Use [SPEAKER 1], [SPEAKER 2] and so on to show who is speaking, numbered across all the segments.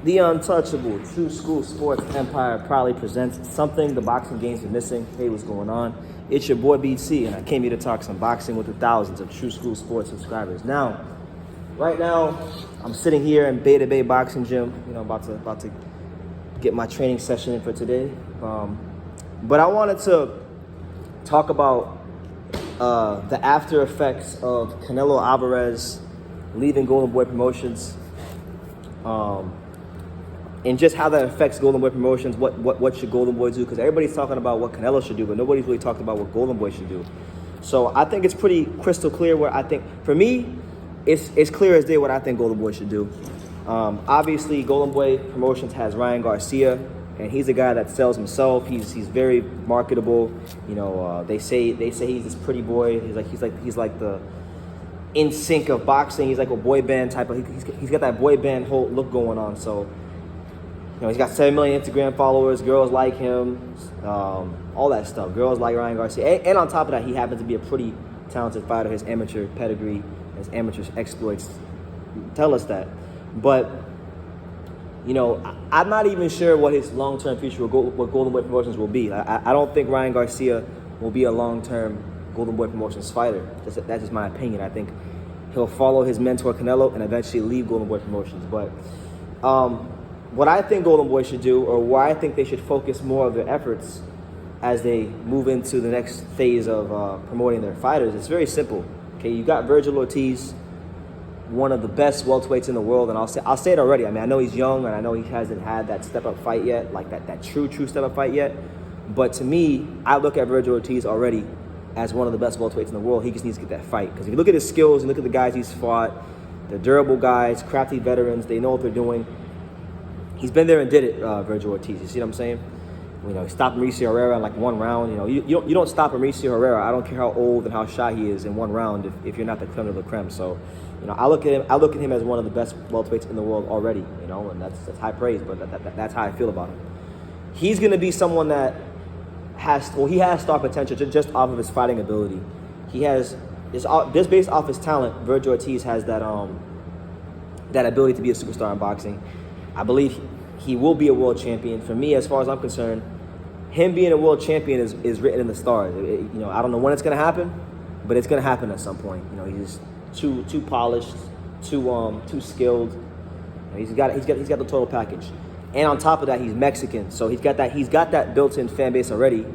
[SPEAKER 1] The untouchable True School Sports Empire proudly presents something the boxing game's been missing. Hey, what's going on? It's your boy BC, and I came here to talk some boxing with the thousands of True School Sports subscribers. Right now, I'm sitting here in Beta Bay Boxing Gym. About to get my training session in for today. But I wanted to talk about the after effects of Canelo Alvarez leaving Golden Boy Promotions. And just how that affects Golden Boy Promotions, what should Golden Boy do? Because everybody's talking about what Canelo should do, but nobody's really talked about what Golden Boy should do. So I think it's pretty crystal clear where I think, for me, it's clear as day what I think Golden Boy should do. Obviously, Golden Boy Promotions has Ryan Garcia, and he's a guy that sells himself. He's very marketable. They say he's this pretty boy. He's like the in sync of boxing. He's like a boy band type of. He's got that boy band whole look going on. So. He's got 7 million Instagram followers. Girls like him, all that stuff. Girls like Ryan Garcia. And on top of that, he happens to be a pretty talented fighter. His amateur pedigree, his amateur exploits tell us that. But, I'm not even sure what his long-term future what Golden Boy Promotions will be. I don't think Ryan Garcia will be a long-term Golden Boy Promotions fighter. That's just my opinion. I think he'll follow his mentor Canelo and eventually leave Golden Boy Promotions. But what I think Golden Boy should do, or why I think they should focus more of their efforts as they move into the next phase of promoting their fighters, it's very simple. Okay, you got Vergil Ortiz, one of the best welterweights in the world, and I'll say it already. I mean, I know he's young, and I know he hasn't had that step-up fight yet, like that true step-up fight yet. But to me, I look at Vergil Ortiz already as one of the best welterweights in the world. He just needs to get that fight. Because if you look at his skills and look at the guys he's fought, they're durable guys, crafty veterans, they know what they're doing. He's been there and did it, Vergil Ortiz. You see what I'm saying? He stopped Mauricio Herrera in like one round. You don't stop Mauricio Herrera. I don't care how old and how shy he is in one round if you're not the creme of the creme. So, I look at him as one of the best welterweights in the world already. And that's high praise, but that's how I feel about him. He's going to be someone that has star potential just off of his fighting ability. He has just based off his talent. Vergil Ortiz has that ability to be a superstar in boxing. I believe he will be a world champion. For me, as far as I'm concerned, him being a world champion is written in the stars. I don't know when it's going to happen, but it's going to happen at some point. He's too polished, too skilled. He's got the total package. And on top of that, he's Mexican, so he's got that built-in fan base already,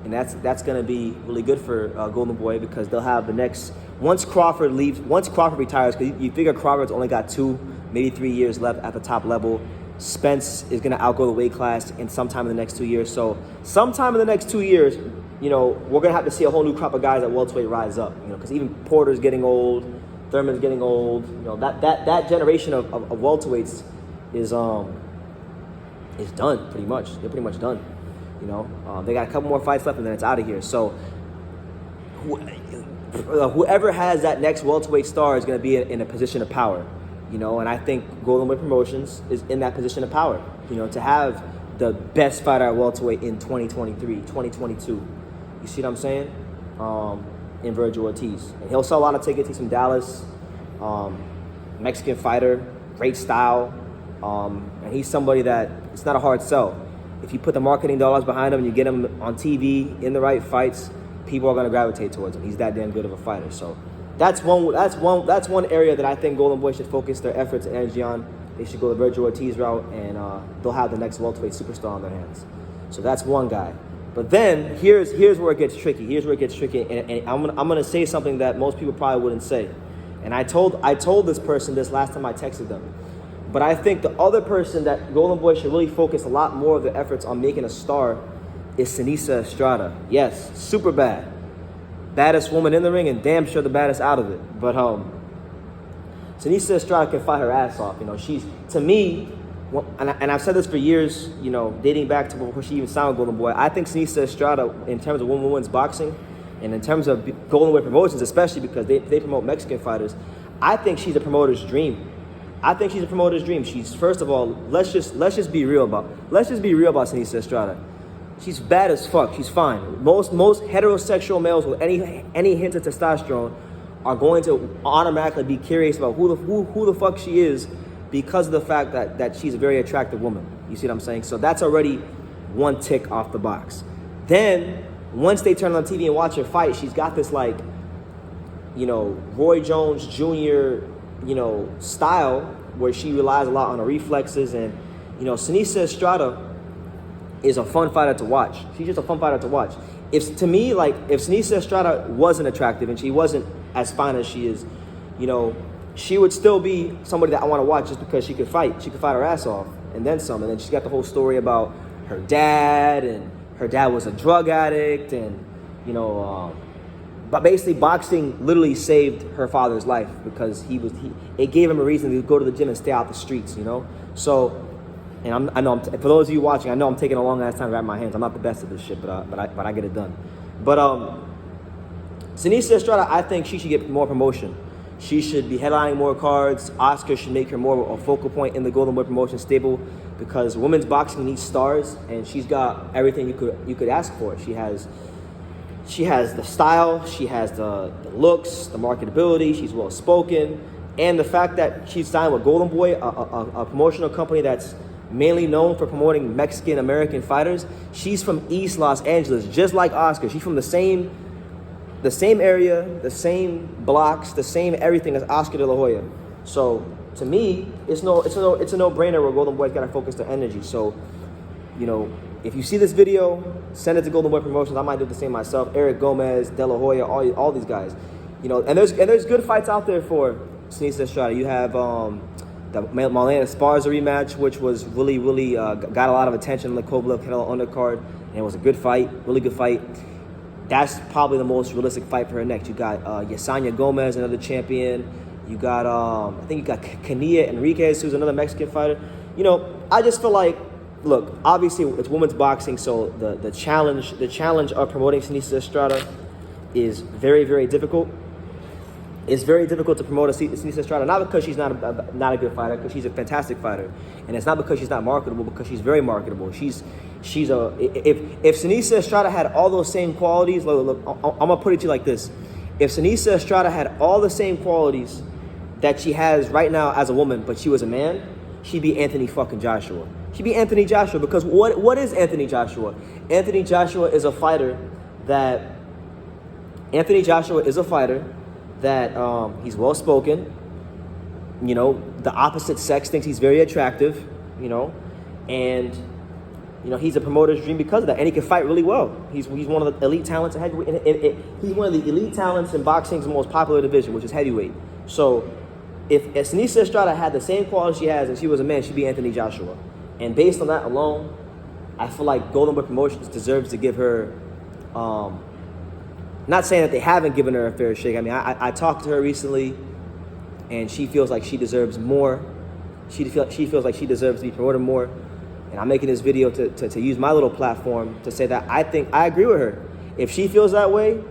[SPEAKER 1] and that's going to be really good for Golden Boy because they'll have the next once Crawford retires, because you figure Crawford's only got 2, maybe 3 years left at the top level. Spence is going to outgo the weight class in sometime in the next 2 years. So sometime in the next 2 years, we're going to have to see a whole new crop of guys at welterweight rise up. Because even Porter's getting old, Thurman's getting old. That generation of welterweights is done pretty much. They're pretty much done. They got a couple more fights left and then it's out of here. So whoever has that next welterweight star is going to be in a position of power. And I think Golden Boy Promotions is in that position of power, to have the best fighter at welterweight in 2023, 2022. You see what I'm saying? In Vergil Ortiz. And he'll sell a lot of tickets. He's from Dallas, Mexican fighter, great style. And he's somebody that it's not a hard sell. If you put the marketing dollars behind him and you get him on TV in the right fights, people are going to gravitate towards him. He's that damn good of a fighter. So that's one area that I think Golden Boy should focus their efforts and energy on. They should go the Vergil Ortiz route, and they'll have the next welterweight superstar on their hands. So that's one guy. But then here's where it gets tricky. And I'm gonna say something that most people probably wouldn't say. And I told this person this last time I texted them. But I think the other person that Golden Boy should really focus a lot more of their efforts on making a star is Seniesa Estrada. Yes, super bad. Baddest woman in the ring and damn sure the baddest out of it. But Seniesa Estrada can fight her ass off. She's, to me, and I've said this for years, dating back to before she even signed Golden Boy, I think Seniesa Estrada, in terms of women's boxing, and in terms of Golden Boy Promotions, especially because they promote Mexican fighters, I think she's a promoter's dream. She's, first of all, let's just be real about Seniesa Estrada. She's bad as fuck. She's fine. Most heterosexual males with any hint of testosterone are going to automatically be curious about who the fuck she is because of the fact that she's a very attractive woman. You see what I'm saying? So that's already one tick off the box. Then, once they turn on TV and watch her fight, she's got this, like, you know, Roy Jones Jr., you know, style where she relies a lot on her reflexes. And, you know, Seniesa Estrada is a fun fighter to watch. She's just a fun fighter to watch. To me, like, if Seniesa Estrada wasn't attractive and she wasn't as fine as she is, you know, she would still be somebody that I want to watch just because she could fight. She could fight her ass off and then some. And then she's got the whole story about her dad, and her dad was a drug addict, and, you know, but basically boxing literally saved her father's life because it gave him a reason to go to the gym and stay out the streets, you know? So, and for those of you watching, I know I'm taking a long ass time to wrap my hands. I'm not the best at this shit, but I get it done. But Seniesa Estrada, I think she should get more promotion. She should be headlining more cards. Oscar should make her more of a focal point in the Golden Boy promotion stable because women's boxing needs stars, and she's got everything you could ask for. She has the style, she has the looks, the marketability, she's well spoken, and the fact that she's signed with Golden Boy, a promotional company that's mainly known for promoting Mexican American fighters. She's from East Los Angeles, just like Oscar. She's from the same area, the same blocks, the same everything as Oscar De La Hoya. So to me, it's a no-brainer where Golden Boy's got to focus their energy. So, you know, if you see this video, send it to Golden Boy Promotions. I might do the same myself. Eric Gomez, De La Hoya, all these guys. You know, and there's good fights out there for Seniesa Estrada. You have the Marlena Esparza rematch, which was really got a lot of attention on the Kovalev-Canelo undercard, and it was a good fight, really good fight. That's probably the most realistic fight for her next. You got Yesenia Gomez, another champion. You got I think you got Kenia Enriquez, who's another Mexican fighter. You know, I just feel like, look, obviously it's women's boxing, so the challenge of promoting Seniesa Estrada is very difficult. It's very difficult to promote Seniesa Estrada, not because she's not a good fighter, because she's a fantastic fighter, and it's not because she's not marketable, because she's very marketable. If Seniesa Estrada had all those same qualities, look, I'm gonna put it to you like this: if Seniesa Estrada had all the same qualities that she has right now as a woman, but she was a man, she'd be Anthony fucking Joshua. She'd be Anthony Joshua, because what is Anthony Joshua? Anthony Joshua is a fighter that he's well spoken. You know, the opposite sex thinks he's very attractive. You know, and you know he's a promoter's dream because of that, and he can fight really well. He's one of the elite talents in heavyweight. He's one of the elite talents in boxing's most popular division, which is heavyweight. So, if Seniesa Estrada had the same quality she has and she was a man, she'd be Anthony Joshua. And based on that alone, I feel like Golden Boy Promotions deserves to give her. Not saying that they haven't given her a fair shake. I mean, I talked to her recently, and she feels like she deserves more. She feels like she deserves to be promoted more. And I'm making this video to use my little platform to say that I think I agree with her. If she feels that way,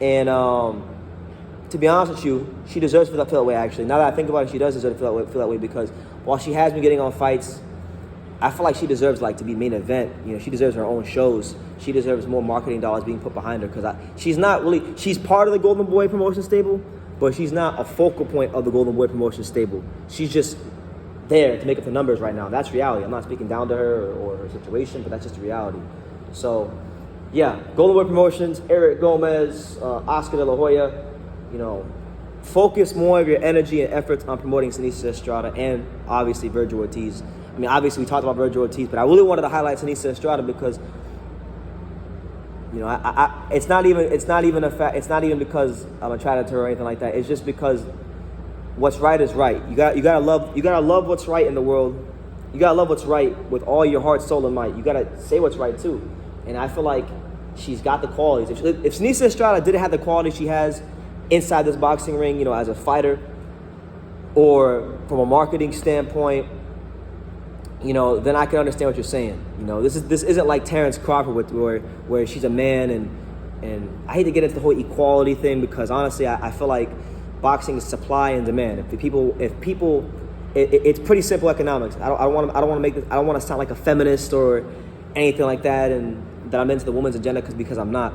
[SPEAKER 1] and to be honest with you, she deserves to feel that way, actually. Now that I think about it, she does deserve to feel that way because while she has been getting on fights, I feel like she deserves to be main event. You know, she deserves her own shows. She deserves more marketing dollars being put behind her because she's part of the Golden Boy promotion stable, but she's not a focal point of the Golden Boy promotion stable. She's just there to make up the numbers right now. That's reality. I'm not speaking down to her or her situation, but that's just the reality. So, yeah, Golden Boy Promotions, Eric Gomez, Oscar De La Hoya, you know, focus more of your energy and efforts on promoting Seniesa Estrada and obviously Vergil Ortiz. I mean, obviously we talked about Vergil Ortiz, but I really wanted to highlight Seniesa Estrada because, you know, it's not even because I'm attracted to her or anything like that. It's just because what's right is right. You gotta love what's right in the world. You gotta love what's right with all your heart, soul, and might. You gotta say what's right too. And I feel like she's got the qualities. If Seniesa Estrada didn't have the qualities she has inside this boxing ring, you know, as a fighter, or from a marketing standpoint, you know, then I can understand what you're saying. You know, this isn't like Terrence Crawford where she's a man and I hate to get into the whole equality thing because honestly I feel like boxing is supply and demand. It's pretty simple economics. I don't want to sound like a feminist or anything like that, and that I'm into the women's agenda because I'm not.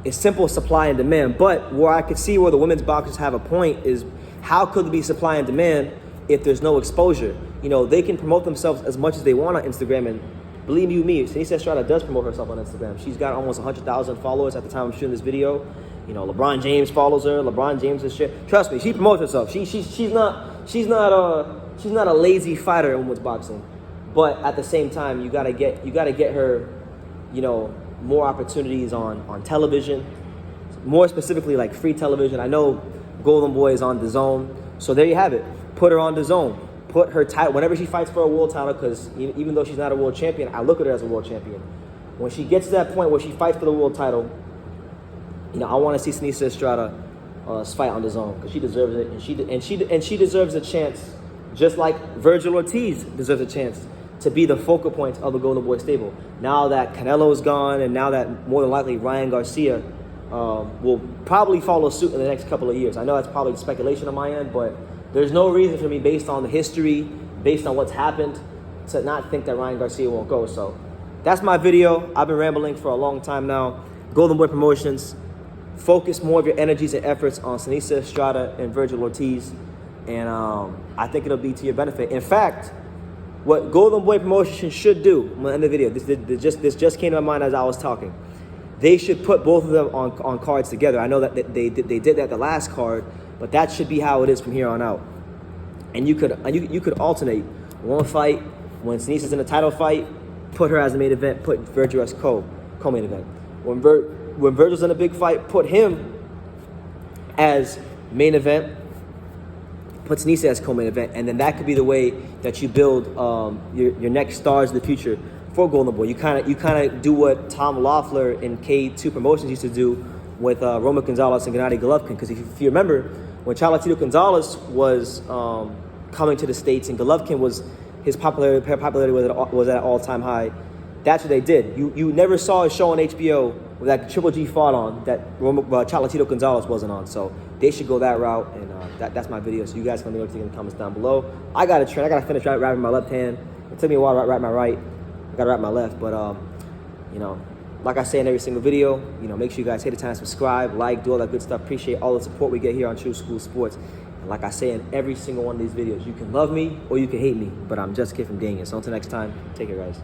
[SPEAKER 1] It's simple supply and demand. But where I could see where the women's boxers have a point is how could there be supply and demand if there's no exposure? You know, they can promote themselves as much as they want on Instagram, and believe you me, Seniesa Estrada does promote herself on Instagram. She's got almost 100,000 followers at the time I'm shooting this video. You know, LeBron James follows her. LeBron James is shit. Trust me, she promotes herself. She's not a lazy fighter in women's boxing. But at the same time, you gotta get her, you know, more opportunities on television, more specifically like free television. I know Golden Boy is on DAZN, so there you have it. Put her on DAZN. Put her title whenever she fights for a world title, because even though she's not a world champion, I look at her as a world champion. When she gets to that point where she fights for the world title, you know, I want to see Seniesa Estrada fight on DAZN, because she deserves it, and she deserves a chance, just like Vergil Ortiz deserves a chance to be the focal point of the Golden Boy stable. Now that Canelo's gone, and now that more than likely Ryan Garcia will probably follow suit in the next couple of years. I know that's probably speculation on my end, but there's no reason for me, based on the history, based on what's happened, to not think that Ryan Garcia won't go. So that's my video. I've been rambling for a long time now. Golden Boy Promotions, focus more of your energies and efforts on Seniesa Estrada and Vergil Ortiz, and I think it'll be to your benefit. In fact, what Golden Boy Promotions should do, I'm gonna end the video. This just came to my mind as I was talking. They should put both of them on cards together. I know that they did that the last card, but that should be how it is from here on out. And you could alternate one fight when Senesa's in a title fight, put her as the main event, put Vergil as co-main event. When Vergil's in a big fight, put him as main event, put Seniesa as co-main event, and then that could be the way that you build your next stars of the future for Golden Boy. You kind of do what Tom Loeffler in K2 Promotions used to do with Roman Gonzalez and Gennady Golovkin. Because if you remember, when Chocolatito Gonzalez was coming to the States and Golovkin his popularity was at an all-time high, that's what they did. You never saw a show on HBO with that Triple G fought on that Chocolatito Gonzalez wasn't on. So they should go that route, and that's my video. So you guys can leave everything in the comments down below. I got to train. I got to finish wrapping my left hand. It took me a while to wrap my right. I got to wrap my left, but you know, like I say in every single video, you know, make sure you guys hit the time, subscribe, like, do all that good stuff. Appreciate all the support we get here on True School Sports. And like I say in every single one of these videos, you can love me or you can hate me, but I'm just a kid from Daniel. So until next time, take care, guys.